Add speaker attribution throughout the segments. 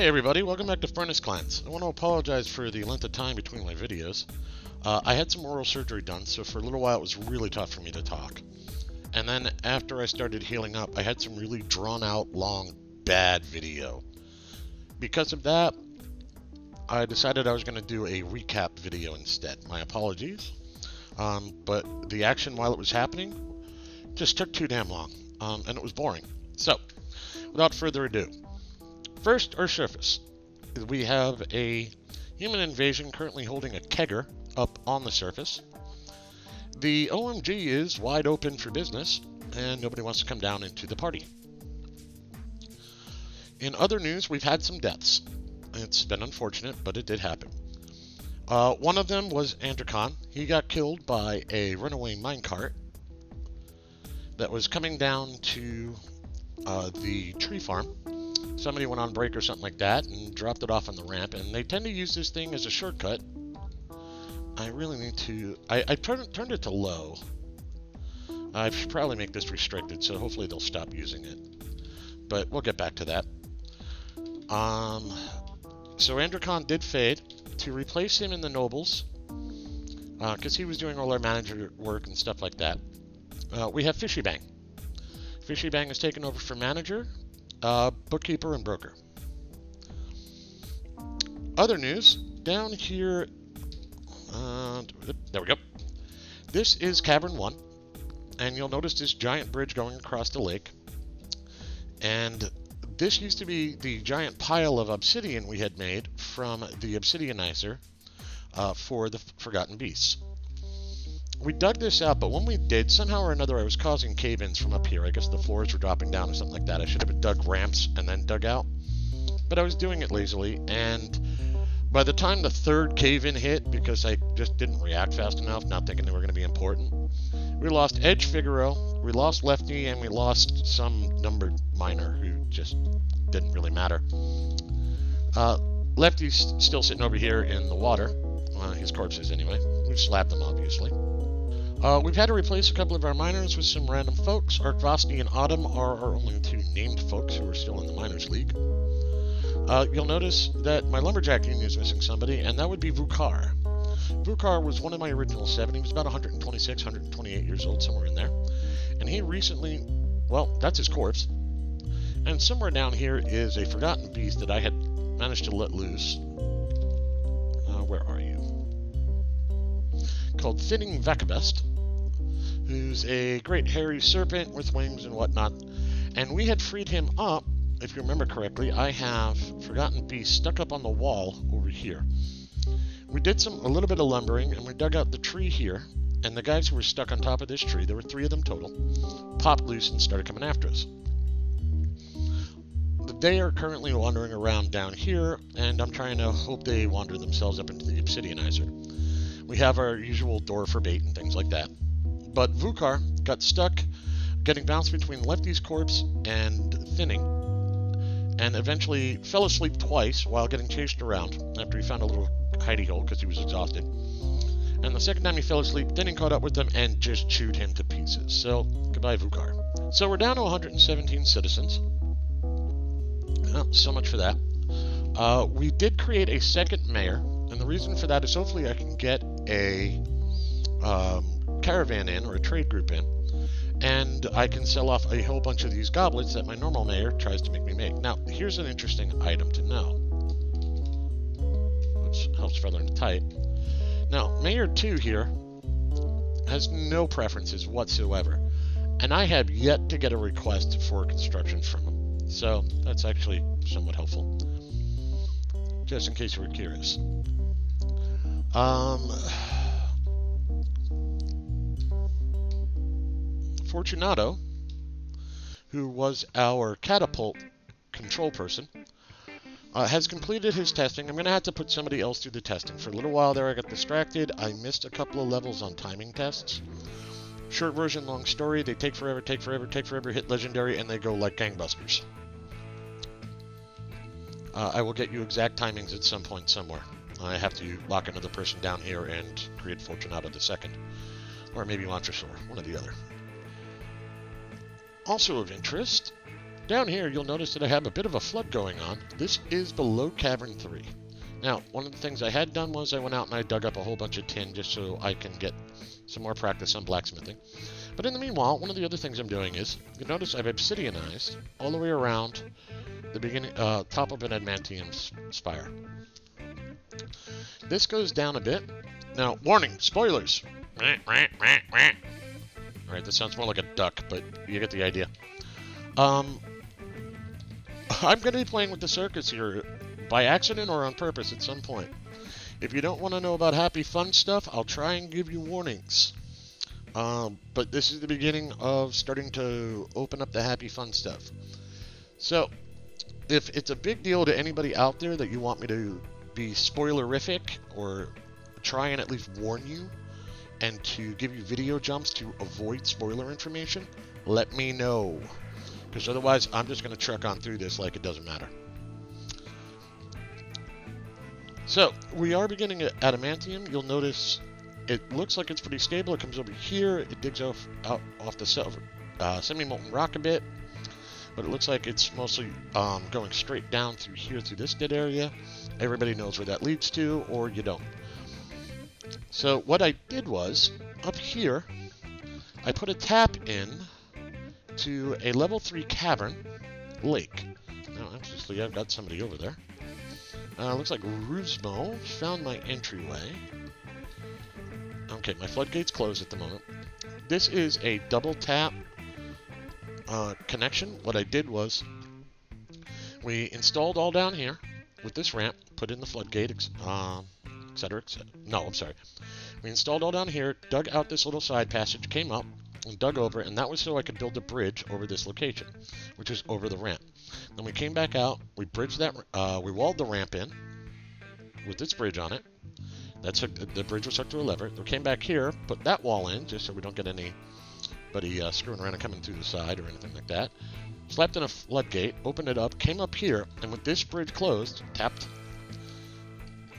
Speaker 1: Hey everybody, welcome back to FurnaceClans. I want to apologize for the length of time between my videos. I had some oral surgery done, so for a little while it was really tough for me to talk. And then after I started healing up, I had some really drawn out, long, bad video. Because of that, I decided I was going to do a recap video instead. My apologies. But the action while it was happening just took too damn long, and it was boring. So, without further ado, first, our surface. We have a human invasion currently holding a kegger up on the surface. The OMG is wide open for business, and nobody wants to come down into the party. In other news, we've had some deaths. It's been unfortunate, but it did happen. One of them was Androcon. He got killed by a runaway minecart that was coming down to the tree farm. Somebody went on break or something like that and dropped it off on the ramp, and they tend to use this thing as a shortcut. I really need to... I turned it to low. I should probably make this restricted, so hopefully they'll stop using it. But we'll get back to that. So Androcon did fade. To replace him in the nobles, because he was doing all our manager work and stuff like that, we have Fishy Bang. Fishy Bang has taken over for manager, bookkeeper, and broker. Other news, down here, there we go. This is Cavern 1, and you'll notice this giant bridge going across the lake. And this used to be the giant pile of obsidian we had made from the Obsidianizer for the Forgotten Beasts. We dug this out, but when we did, somehow or another I was causing cave-ins from up here. I guess the floors were dropping down or something like that. I should have dug ramps and then dug out. But I was doing it lazily, and by the time the third cave-in hit, because I just didn't react fast enough, not thinking they were going to be important, we lost Edge Figaro, we lost Lefty, and we lost some numbered miner who just didn't really matter. Lefty's still sitting over here in the water. His corpse is anyway. We've slapped him, obviously. We've had to replace a couple of our miners with some random folks. Arkvosny and Autumn are our only two named folks who are still in the Miners League. You'll notice that my Lumberjack Union is missing somebody, and that would be Vukar. Vukar was one of my original 7. He was about 126, 128 years old, somewhere in there. And he recently, well, that's his corpse. And somewhere down here is a Forgotten Beast that I had managed to let loose. Where are you? Called Thinning Vakabest, who's a great hairy serpent with wings and whatnot. And we had freed him up. If you remember correctly, I have Forgotten Beast stuck up on the wall over here. We did a little bit of lumbering, and we dug out the tree here, and the guys who were stuck on top of this tree, there were 3 of them total, popped loose and started coming after us. They are currently wandering around down here, and I'm trying to hope they wander themselves up into the Obsidianizer. We have our usual door for bait and things like that. But Vukar got stuck, getting bounced between Lefty's corpse and Thinning, and eventually fell asleep twice while getting chased around after he found a little hidey hole because he was exhausted. And the second time he fell asleep, Thinning caught up with him and just chewed him to pieces. So, goodbye, Vukar. So we're down to 117 citizens. Oh, so much for that. We did create a second mayor, and the reason for that is hopefully I can get a caravan in, or a trade group in, and I can sell off a whole bunch of these goblets that my normal mayor tries to make me make. Now, here's an interesting item to know, which helps feather into tight. Now, Mayor 2 here has no preferences whatsoever, and I have yet to get a request for construction from him. So, that's actually somewhat helpful, just in case you were curious. Fortunato, who was our catapult control person, has completed his testing. I'm going to have to put somebody else through the testing. For a little while there I got distracted. I missed a couple of levels on timing tests. Short version, long story. They take forever, hit legendary, and they go like gangbusters. I will get you exact timings at some point somewhere. I have to lock another person down here and create Fortunato the second. Or maybe Montresor, one or the other. Also of interest, down here, you'll notice that I have a bit of a flood going on. This is below Cavern 3. Now, one of the things I had done was I went out and I dug up a whole bunch of tin just so I can get some more practice on blacksmithing. But in the meanwhile, one of the other things I'm doing is, you notice I've obsidianized all the way around the beginning, top of an adamantium spire. This goes down a bit. Now, warning, spoilers! Alright, this sounds more like a duck, but you get the idea. I'm going to be playing with the circus here, by accident or on purpose at some point. If you don't want to know about happy fun stuff, I'll try and give you warnings. But this is the beginning of starting to open up the happy fun stuff. So, if it's a big deal to anybody out there that you want me to be spoilerific, or try and at least warn you, and to give you video jumps to avoid spoiler information, let me know. Because otherwise, I'm just going to truck on through this like it doesn't matter. So, we are beginning at adamantium. You'll notice it looks like it's pretty stable. It comes over here. It digs out off the semi-molten rock a bit. But it looks like it's mostly going straight down through here, through this dead area. Everybody knows where that leads to, or you don't. So, what I did was, up here, I put a tap in to a level 3 cavern lake. Now, obviously, I've got somebody over there. Looks like Ruzmo found my entryway. Okay, my floodgate's closed at the moment. This is a double tap connection. What I did was, we installed all down here with this ramp, put in the floodgate, etc., etc. No, I'm sorry. We installed all down here, dug out this little side passage, came up, and dug over, and that was so I could build a bridge over this location, which is over the ramp. Then we came back out, we bridged that, we walled the ramp in with this bridge on it. That's the bridge was hooked to a lever. We came back here, put that wall in, just so we don't get anybody screwing around and coming through the side or anything like that. Slapped in a floodgate, opened it up, came up here, and with this bridge closed, tapped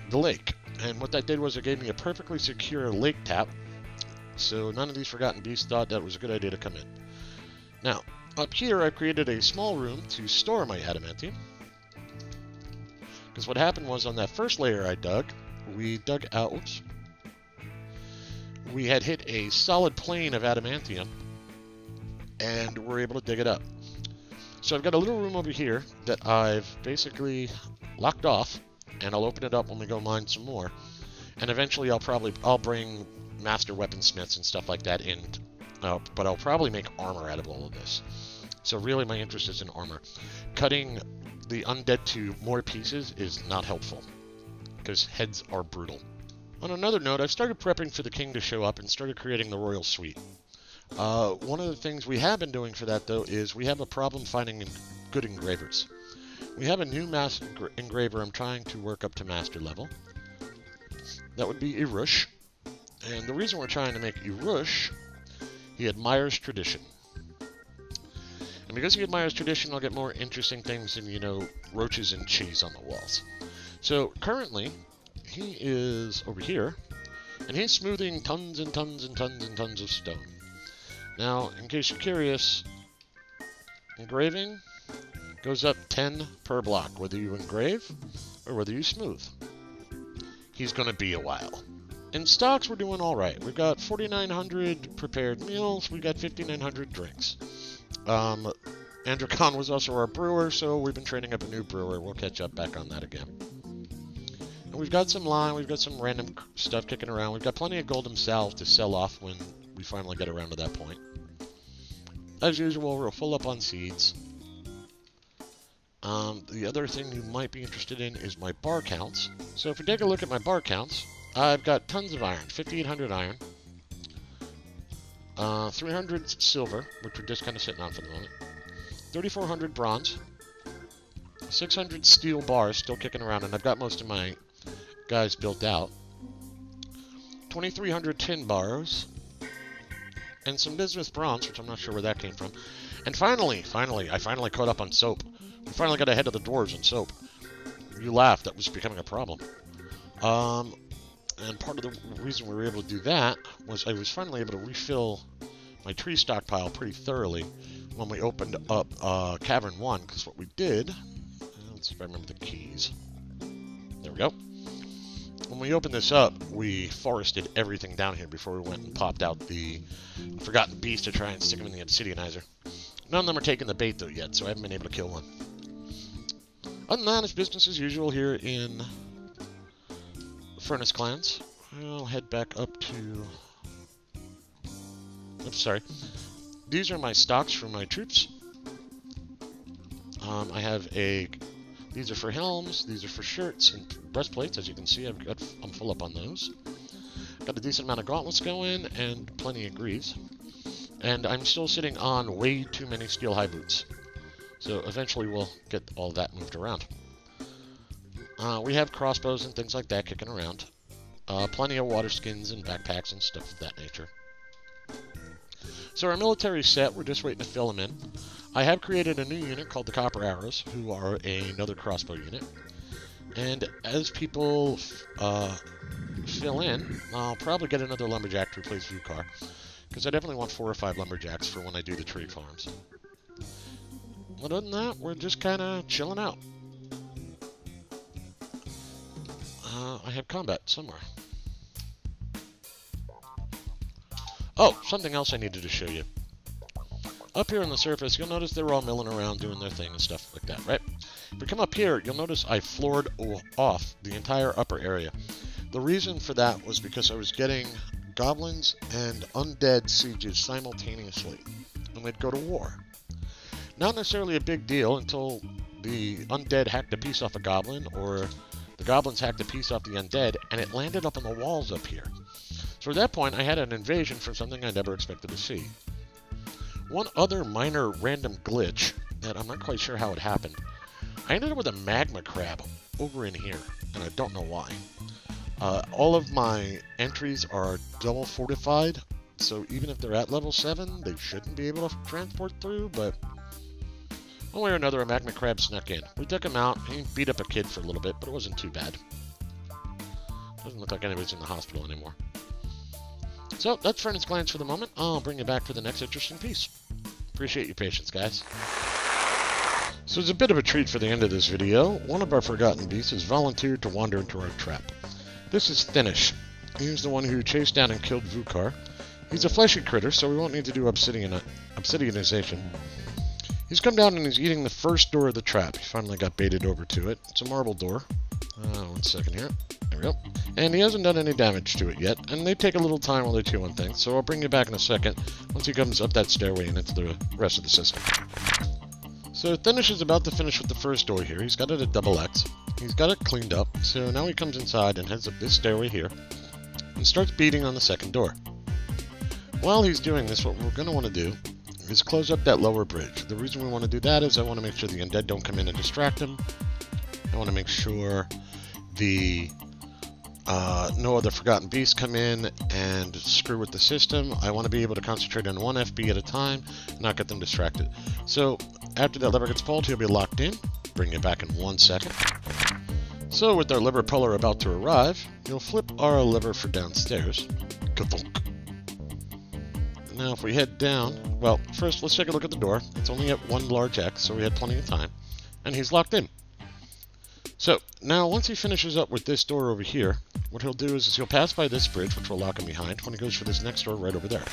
Speaker 1: the lake. And what that did was it gave me a perfectly secure lake tap, so none of these forgotten beasts thought that was a good idea to come in. Now, up here I created a small room to store my adamantium. Because what happened was on that first layer I dug, we dug out, oops, we had hit a solid plane of adamantium, and we're able to dig it up. So I've got a little room over here that I've basically locked off, and I'll open it up when we go mine some more. And eventually I'll bring master weaponsmiths and stuff like that in, but I'll probably make armor out of all of this. So really my interest is in armor. Cutting the undead to more pieces is not helpful, because heads are brutal. On another note, I've started prepping for the king to show up and started creating the royal suite. One of the things we have been doing for that, though, is we have a problem finding good engravers. We have a new master engraver I'm trying to work up to master level. That would be Irush. And the reason we're trying to make Irush, he admires tradition. And because he admires tradition, I'll get more interesting things than, you know, roaches and cheese on the walls. So currently, he is over here, and he's smoothing tons and tons and tons and tons of stone. Now, in case you're curious, engraving goes up 10 per block, whether you engrave or whether you smooth. He's going to be a while. In stocks, we're doing all right. We've got 4,900 prepared meals. We've got 5,900 drinks. Androcon was also our brewer, so we've been training up a new brewer. We'll catch up back on that again. And we've got some lime. We've got some random stuff kicking around. We've got plenty of golden salve to sell off when we finally get around to that point. As usual, we're full up on seeds. The other thing you might be interested in is my bar counts. So if we take a look at my bar counts, I've got tons of iron, 5,800 iron, 300 silver, which we're just kind of sitting on for the moment, 3,400 bronze, 600 steel bars still kicking around, and I've got most of my guys built out, 2,300 tin bars, and some bismuth bronze, which I'm not sure where that came from. And finally, I finally caught up on soap. We finally got ahead of the dwarves in soap. You laughed, that was becoming a problem. And part of the reason we were able to do that was I was finally able to refill my tree stockpile pretty thoroughly when we opened up Cavern 1, because what we did, let's see if I remember the keys. There we go. When we opened this up, we forested everything down here before we went and popped out the Forgotten Beast to try and stick them in the Obsidianizer. None of them are taking the bait, though, yet, so I haven't been able to kill one. Other than that, it's business as usual here in FurnaceClans. I'll head back up to... Oops, sorry. These are my stocks for my troops. I have a... These are for helms, these are for shirts and breastplates. As you can see, I'm full up on those. Got a decent amount of gauntlets going and plenty of greaves. And I'm still sitting on way too many steel high boots. So eventually we'll get all that moved around. We have crossbows and things like that kicking around. Plenty of water skins and backpacks and stuff of that nature. So our military set, we're just waiting to fill them in. I have created a new unit called the Copper Arrows, who are another crossbow unit. And as people fill in, I'll probably get another lumberjack to replace Vukar, because I definitely want 4 or 5 lumberjacks for when I do the tree farms. Other than that, we're just kind of chilling out. I have combat somewhere. Oh, something else I needed to show you. Up here on the surface, you'll notice they're all milling around doing their thing and stuff like that, right? If we come up here, you'll notice I floored off the entire upper area. The reason for that was because I was getting goblins and undead sieges simultaneously, and they'd go to war. Not necessarily a big deal until the undead hacked a piece off a goblin, or the goblins hacked a piece off the undead, and it landed up on the walls up here. So at that point, I had an invasion from something I never expected to see. One other minor random glitch that I'm not quite sure how it happened. I ended up with a magma crab over in here, and I don't know why. All of my entries are double fortified, so even if they're at level 7, they shouldn't be able to transport through, but one way or another, a magma crab snuck in. We took him out. He beat up a kid for a little bit, but it wasn't too bad. Doesn't look like anybody's in the hospital anymore. So, that's FurnaceClans for the moment. I'll bring you back for the next interesting piece. Appreciate your patience, guys. So it's a bit of a treat for the end of this video. One of our Forgotten Beasts has volunteered to wander into our trap. This is Thinnish. He's the one who chased down and killed Vukar. He's a fleshy critter, so we won't need to do obsidianization. He's come down and he's eating the first door of the trap. He finally got baited over to it. It's a marble door. 1 second here. There we go. And he hasn't done any damage to it yet, and they take a little time while they chew on things, so I'll bring you back in a second once he comes up that stairway and into the rest of the system. So Thinnish is about to finish with the first door here. He's got it at double X. He's got it cleaned up, so now he comes inside and heads up this stairway here and starts beating on the second door. While he's doing this, what we're going to want to do is close up that lower bridge. The reason we want to do that is I want to make sure the undead don't come in and distract him. I want to make sure the no other Forgotten Beasts come in and screw with the system. I want to be able to concentrate on one FB at a time, not get them distracted. So after that lever gets pulled, he'll be locked in. Bring it back in 1 second. So with our lever puller about to arrive, you'll flip our lever for downstairs. Ka-thunk. Now if we head down, well, first let's take a look at the door. It's only at 1 large X, so we had plenty of time. And he's locked in. So, now once he finishes up with this door over here, what he'll do is he'll pass by this bridge, which will lock him behind, when he goes for this next door right over there.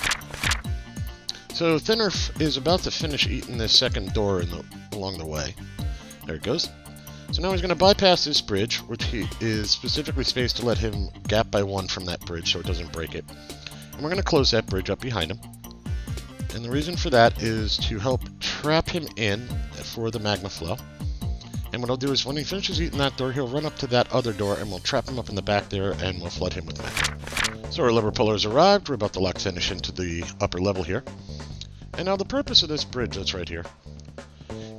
Speaker 1: So, Thinnish is about to finish eating this second door along the way. There it goes. So now he's going to bypass this bridge, which he is specifically spaced to let him gap by 1 from that bridge so it doesn't break it. And we're going to close that bridge up behind him. And the reason for that is to help trap him in for the magma flow. And what I'll do is when he finishes eating that door, he'll run up to that other door and we'll trap him up in the back there and we'll flood him with magma. So our lever puller has arrived. We're about to lock Thinnish into the upper level here. And now the purpose of this bridge that's right here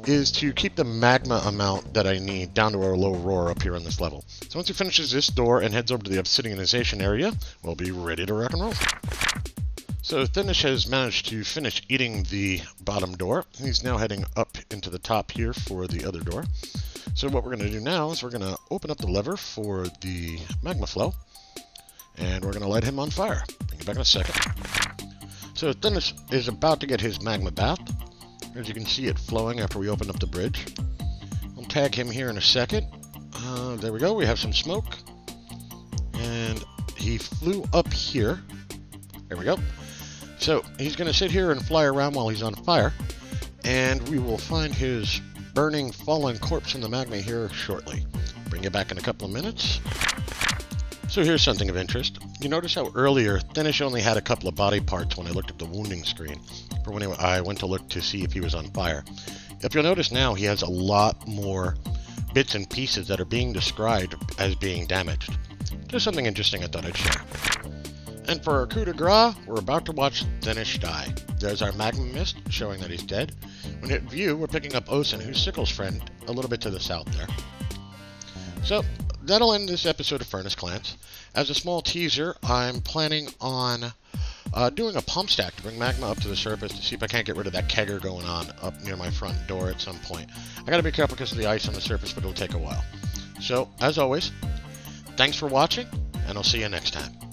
Speaker 1: is to keep the magma amount that I need down to our low roar up here on this level. So once he finishes this door and heads over to the obsidianization area, we'll be ready to rock and roll. So Thinnish has managed to finish eating the bottom door. He's now heading up into the top here for the other door. So what we're going to do now is we're going to open up the lever for the magma flow. And we're going to light him on fire. Bring it back in a second. So Thinnish is about to get his magma bath. As you can see it flowing after we open up the bridge. I'll tag him here in a second. There we go, we have some smoke. And he flew up here. There we go. So he's going to sit here and fly around while he's on fire. And we will find his burning, fallen corpse in the magma here shortly. Bring it back in a couple of minutes. So here's something of interest. You notice how earlier Thinnish only had a couple of body parts when I looked at the wounding screen, for when I went to look to see if he was on fire. If you'll notice now, he has a lot more bits and pieces that are being described as being damaged. Just something interesting I thought I'd share. And for our coup de grace, we're about to watch Thinnish die. There's our magma mist showing that he's dead. When hit view, we're picking up Osen, who's Sickle's friend, a little bit to the south there. So that'll end this episode of FurnaceClans. As a small teaser, I'm planning on doing a pump stack to bring magma up to the surface to see if I can't get rid of that kegger going on up near my front door at some point. I gotta be careful because of the ice on the surface, but it'll take a while. So, as always, thanks for watching, and I'll see you next time.